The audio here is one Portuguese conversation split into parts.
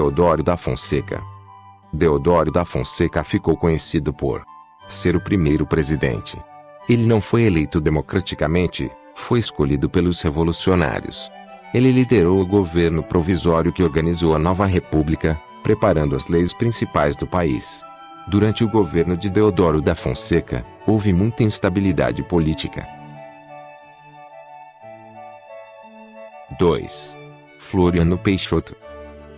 Deodoro da Fonseca. Deodoro da Fonseca ficou conhecido por ser o primeiro presidente. Ele não foi eleito democraticamente, foi escolhido pelos revolucionários. Ele liderou o governo provisório que organizou a nova república, preparando as leis principais do país. Durante o governo de Deodoro da Fonseca, houve muita instabilidade política. 2. Floriano Peixoto.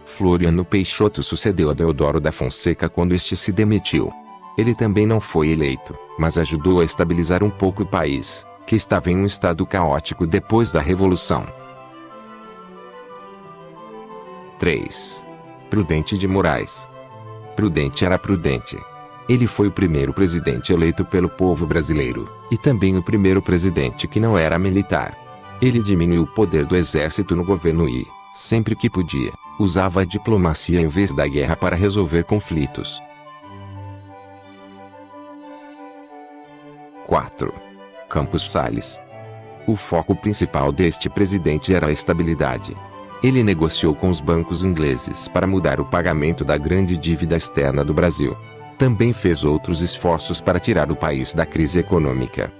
Floriano Peixoto sucedeu a Deodoro da Fonseca quando este se demitiu. Ele também não foi eleito, mas ajudou a estabilizar um pouco o país, que estava em um estado caótico depois da Revolução. 3. Prudente de Moraes. Prudente era Prudente. Ele foi o primeiro presidente eleito pelo povo brasileiro, e também o primeiro presidente que não era militar. Ele diminuiu o poder do exército no governo e, sempre que podia, usava a diplomacia em vez da guerra para resolver conflitos. 4. Campos Salles. O foco principal deste presidente era a estabilidade. Ele negociou com os bancos ingleses para mudar o pagamento da grande dívida externa do Brasil. Também fez outros esforços para tirar o país da crise econômica.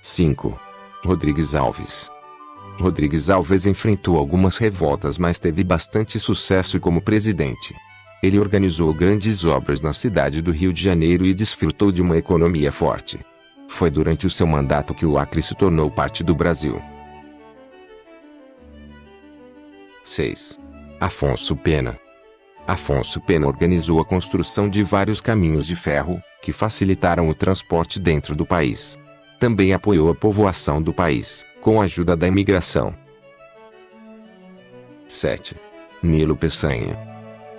5. Rodrigues Alves. Rodrigues Alves enfrentou algumas revoltas, mas teve bastante sucesso como presidente. Ele organizou grandes obras na cidade do Rio de Janeiro e desfrutou de uma economia forte. Foi durante o seu mandato que o Acre se tornou parte do Brasil. 6. Afonso Pena. Afonso Pena organizou a construção de vários caminhos de ferro, que facilitaram o transporte dentro do país. Também apoiou a povoação do país, com a ajuda da imigração. 7. Nilo Peçanha.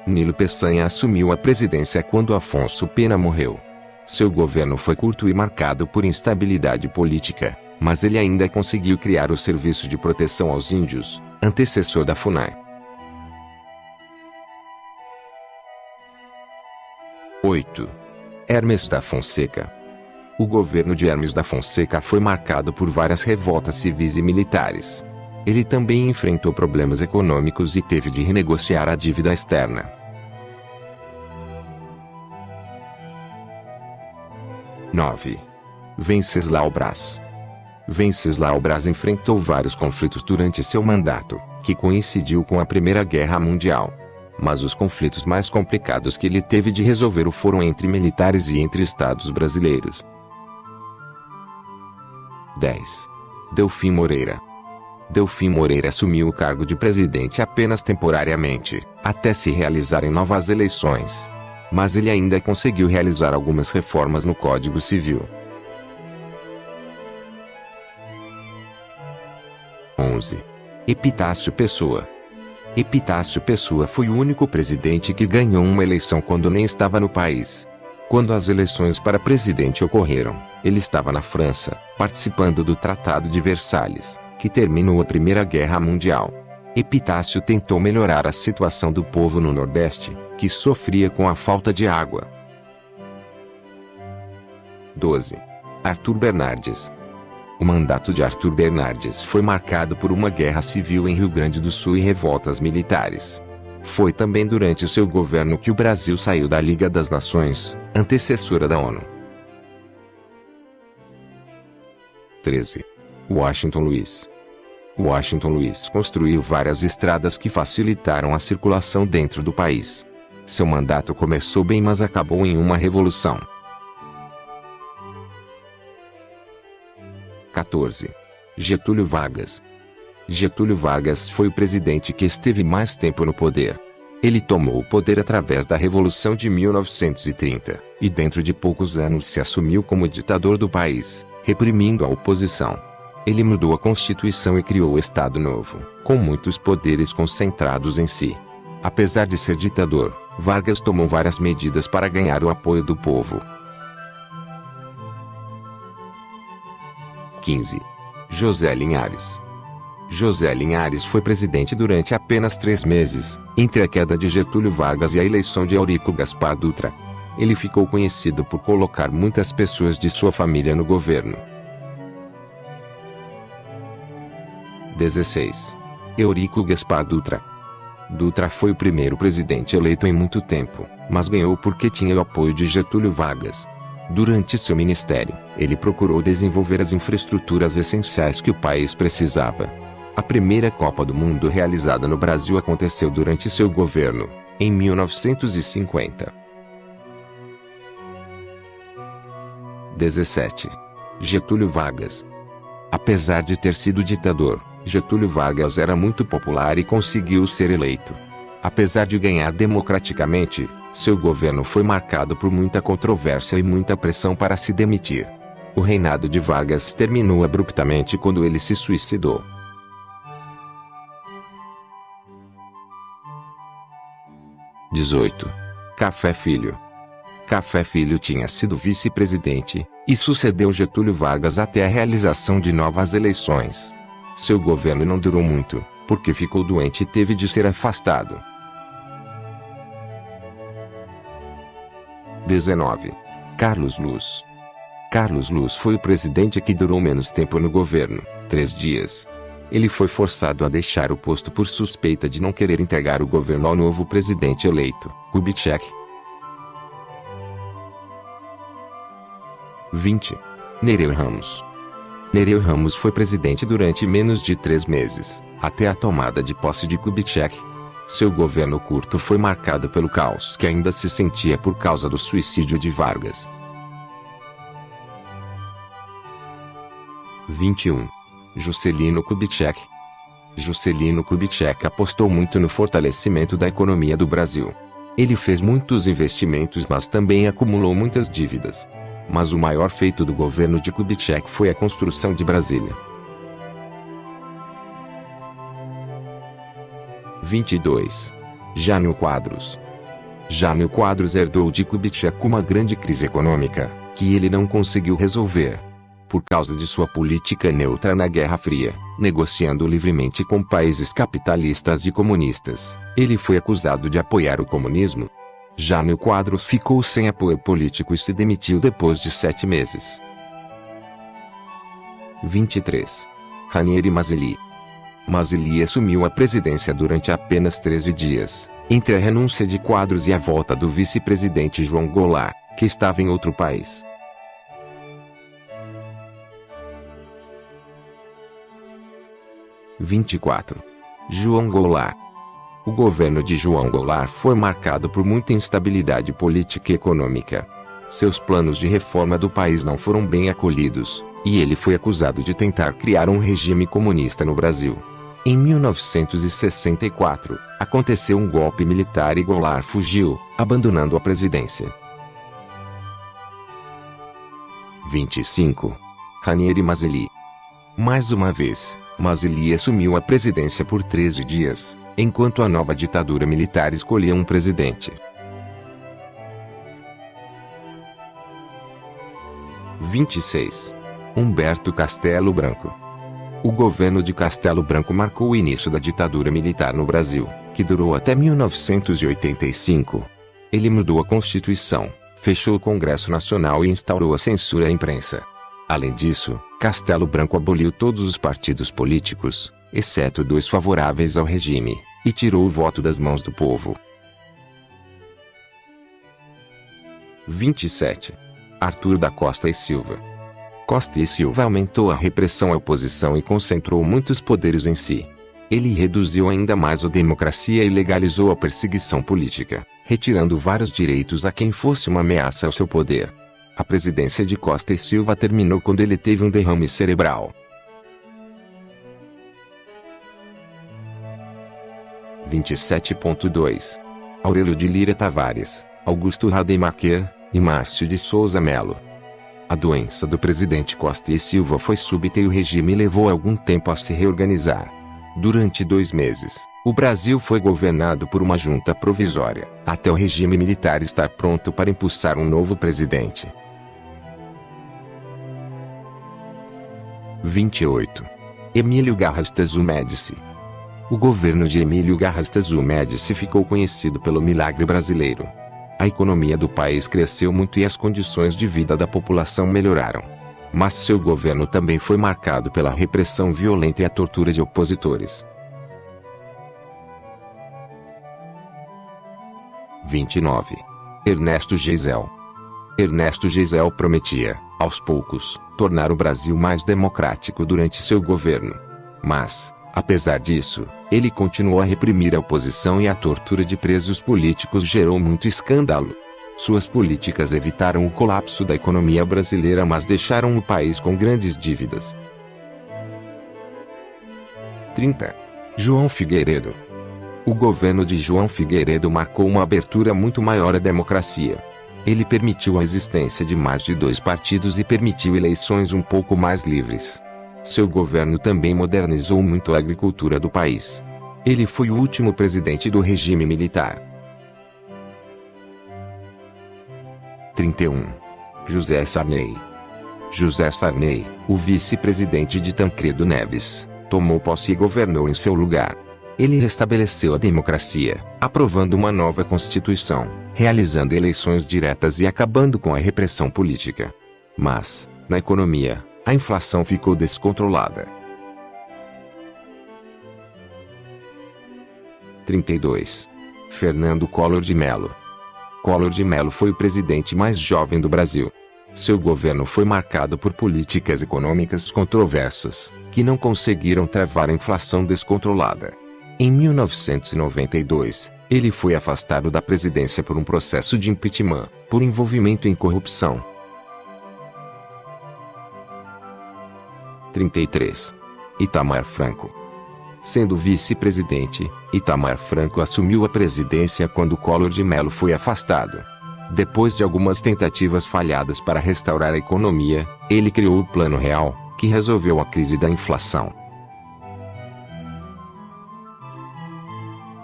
Nilo Peçanha assumiu a presidência quando Afonso Pena morreu. Seu governo foi curto e marcado por instabilidade política, mas ele ainda conseguiu criar o Serviço de Proteção aos Índios, antecessor da FUNAI. 8. Hermes da Fonseca. O governo de Hermes da Fonseca foi marcado por várias revoltas civis e militares. Ele também enfrentou problemas econômicos e teve de renegociar a dívida externa. 9. Venceslau Braz. Venceslau Braz enfrentou vários conflitos durante seu mandato, que coincidiu com a Primeira Guerra Mundial. Mas os conflitos mais complicados que ele teve de resolver foram entre militares e entre estados brasileiros. 10. Delfim Moreira. Delfim Moreira assumiu o cargo de presidente apenas temporariamente, até se realizarem novas eleições. Mas ele ainda conseguiu realizar algumas reformas no Código Civil. 11. Epitácio Pessoa. Epitácio Pessoa foi o único presidente que ganhou uma eleição quando nem estava no país. Quando as eleições para presidente ocorreram, ele estava na França, participando do Tratado de Versalhes, que terminou a Primeira Guerra Mundial. Epitácio tentou melhorar a situação do povo no Nordeste, que sofria com a falta de água. 12. Arthur Bernardes. O mandato de Arthur Bernardes foi marcado por uma guerra civil em Rio Grande do Sul e revoltas militares. Foi também durante o seu governo que o Brasil saiu da Liga das Nações, antecessora da ONU. 13. Washington Luiz. Washington Luiz construiu várias estradas que facilitaram a circulação dentro do país. Seu mandato começou bem, mas acabou em uma revolução. 14. Getúlio Vargas. Getúlio Vargas foi o presidente que esteve mais tempo no poder. Ele tomou o poder através da Revolução de 1930, e dentro de poucos anos se assumiu como ditador do país, reprimindo a oposição. Ele mudou a Constituição e criou o Estado Novo, com muitos poderes concentrados em si. Apesar de ser ditador, Vargas tomou várias medidas para ganhar o apoio do povo. 15. José Linhares. José Linhares foi presidente durante apenas 3 meses, entre a queda de Getúlio Vargas e a eleição de Eurico Gaspar Dutra. Ele ficou conhecido por colocar muitas pessoas de sua família no governo. 16. Eurico Gaspar Dutra. Dutra foi o primeiro presidente eleito em muito tempo, mas ganhou porque tinha o apoio de Getúlio Vargas. Durante seu ministério, ele procurou desenvolver as infraestruturas essenciais que o país precisava. A primeira Copa do Mundo realizada no Brasil aconteceu durante seu governo, em 1950. 17. Getúlio Vargas. Apesar de ter sido ditador, Getúlio Vargas era muito popular e conseguiu ser eleito. Apesar de ganhar democraticamente, seu governo foi marcado por muita controvérsia e muita pressão para se demitir. O reinado de Vargas terminou abruptamente quando ele se suicidou. 18. Café Filho. Café Filho tinha sido vice-presidente e sucedeu Getúlio Vargas até a realização de novas eleições. Seu governo não durou muito, porque ficou doente e teve de ser afastado. 19. Carlos Luz. Carlos Luz foi o presidente que durou menos tempo no governo, 3 dias. Ele foi forçado a deixar o posto por suspeita de não querer entregar o governo ao novo presidente eleito, Kubitschek. 20. Nereu Ramos. Nereu Ramos foi presidente durante menos de 3 meses, até a tomada de posse de Kubitschek. Seu governo curto foi marcado pelo caos que ainda se sentia por causa do suicídio de Vargas. 21. Juscelino Kubitschek. Juscelino Kubitschek apostou muito no fortalecimento da economia do Brasil. Ele fez muitos investimentos, mas também acumulou muitas dívidas. Mas o maior feito do governo de Kubitschek foi a construção de Brasília. 22. Jânio Quadros. Jânio Quadros herdou de Kubitschek uma grande crise econômica, que ele não conseguiu resolver. Por causa de sua política neutra na Guerra Fria, negociando livremente com países capitalistas e comunistas, ele foi acusado de apoiar o comunismo. Jânio Quadros ficou sem apoio político e se demitiu depois de 7 meses. 23. Ranieri Mazzilli. Mazzilli assumiu a presidência durante apenas 13 dias, entre a renúncia de Quadros e a volta do vice-presidente João Goulart, que estava em outro país. 24. João Goulart. O governo de João Goulart foi marcado por muita instabilidade política e econômica. Seus planos de reforma do país não foram bem acolhidos, e ele foi acusado de tentar criar um regime comunista no Brasil. Em 1964, aconteceu um golpe militar e Goulart fugiu, abandonando a presidência. 25. Ranieri Mazzilli. Mais uma vez, Mazzilli assumiu a presidência por 13 dias, enquanto a nova ditadura militar escolhia um presidente. 26. Humberto Castelo Branco. O governo de Castelo Branco marcou o início da ditadura militar no Brasil, que durou até 1985. Ele mudou a Constituição, fechou o Congresso Nacional e instaurou a censura à imprensa. Além disso, Castelo Branco aboliu todos os partidos políticos, exceto 2 favoráveis ao regime, e tirou o voto das mãos do povo. 27. Arthur da Costa e Silva. Costa e Silva aumentou a repressão à oposição e concentrou muitos poderes em si. Ele reduziu ainda mais a democracia e legalizou a perseguição política, retirando vários direitos a quem fosse uma ameaça ao seu poder. A presidência de Costa e Silva terminou quando ele teve um derrame cerebral. 27.2. Aurélio de Lira Tavares, Augusto Rademacher e Márcio de Souza Melo. A doença do presidente Costa e Silva foi súbita e o regime levou algum tempo a se reorganizar. Durante 2 meses, o Brasil foi governado por uma junta provisória, até o regime militar estar pronto para impulsar um novo presidente. 28. Emílio Garrastazu Médici. O governo de Emílio Garrastazu Médici ficou conhecido pelo milagre brasileiro. A economia do país cresceu muito e as condições de vida da população melhoraram. Mas seu governo também foi marcado pela repressão violenta e a tortura de opositores. 29. Ernesto Geisel. Ernesto Geisel prometia, aos poucos, tornar o Brasil mais democrático durante seu governo. Mas, apesar disso, ele continuou a reprimir a oposição e a tortura de presos políticos gerou muito escândalo. Suas políticas evitaram o colapso da economia brasileira, mas deixaram o país com grandes dívidas. 30. João Figueiredo. O governo de João Figueiredo marcou uma abertura muito maior à democracia. Ele permitiu a existência de mais de 2 partidos e permitiu eleições um pouco mais livres. Seu governo também modernizou muito a agricultura do país. Ele foi o último presidente do regime militar. 31. José Sarney. José Sarney, o vice-presidente de Tancredo Neves, tomou posse e governou em seu lugar. Ele restabeleceu a democracia, aprovando uma nova Constituição, realizando eleições diretas e acabando com a repressão política. Mas, na economia, a inflação ficou descontrolada. 32. Fernando Collor de Mello. Collor de Mello foi o presidente mais jovem do Brasil. Seu governo foi marcado por políticas econômicas controversas, que não conseguiram travar a inflação descontrolada. Em 1992, ele foi afastado da presidência por um processo de impeachment, por envolvimento em corrupção. 33. Itamar Franco. Sendo vice-presidente, Itamar Franco assumiu a presidência quando Collor de Mello foi afastado. Depois de algumas tentativas falhadas para restaurar a economia, ele criou o Plano Real, que resolveu a crise da inflação.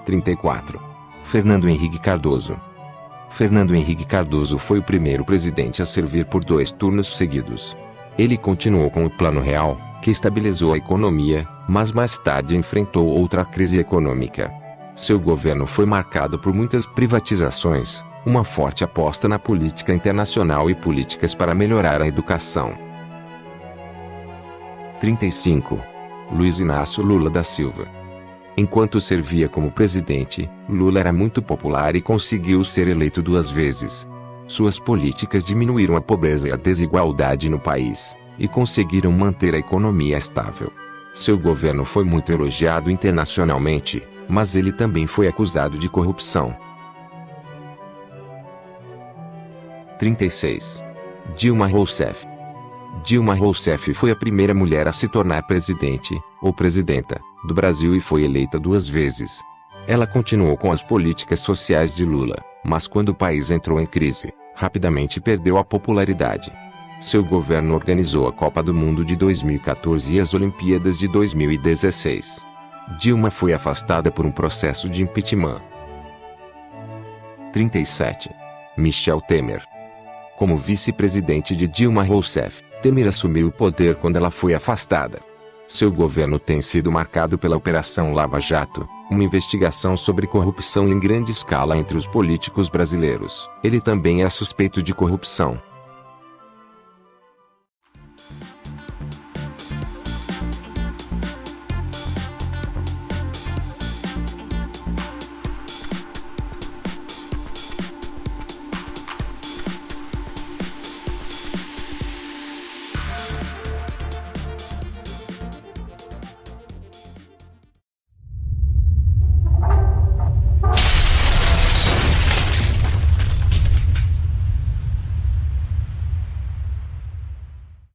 34. Fernando Henrique Cardoso. Fernando Henrique Cardoso foi o primeiro presidente a servir por 2 turnos seguidos. Ele continuou com o Plano Real, que estabilizou a economia, mas mais tarde enfrentou outra crise econômica. Seu governo foi marcado por muitas privatizações, uma forte aposta na política internacional e políticas para melhorar a educação. 35. Luiz Inácio Lula da Silva. Enquanto servia como presidente, Lula era muito popular e conseguiu ser eleito 2 vezes. Suas políticas diminuíram a pobreza e a desigualdade no país, e conseguiram manter a economia estável. Seu governo foi muito elogiado internacionalmente, mas ele também foi acusado de corrupção. 36. Dilma Rousseff. Dilma Rousseff foi a primeira mulher a se tornar presidente, ou presidenta, do Brasil e foi eleita 2 vezes. Ela continuou com as políticas sociais de Lula, mas quando o país entrou em crise, rapidamente perdeu a popularidade. Seu governo organizou a Copa do Mundo de 2014 e as Olimpíadas de 2016. Dilma foi afastada por um processo de impeachment. 37. Michel Temer. Como vice-presidente de Dilma Rousseff, Temer assumiu o poder quando ela foi afastada. Seu governo tem sido marcado pela Operação Lava Jato, uma investigação sobre corrupção em grande escala entre os políticos brasileiros. Ele também é suspeito de corrupção.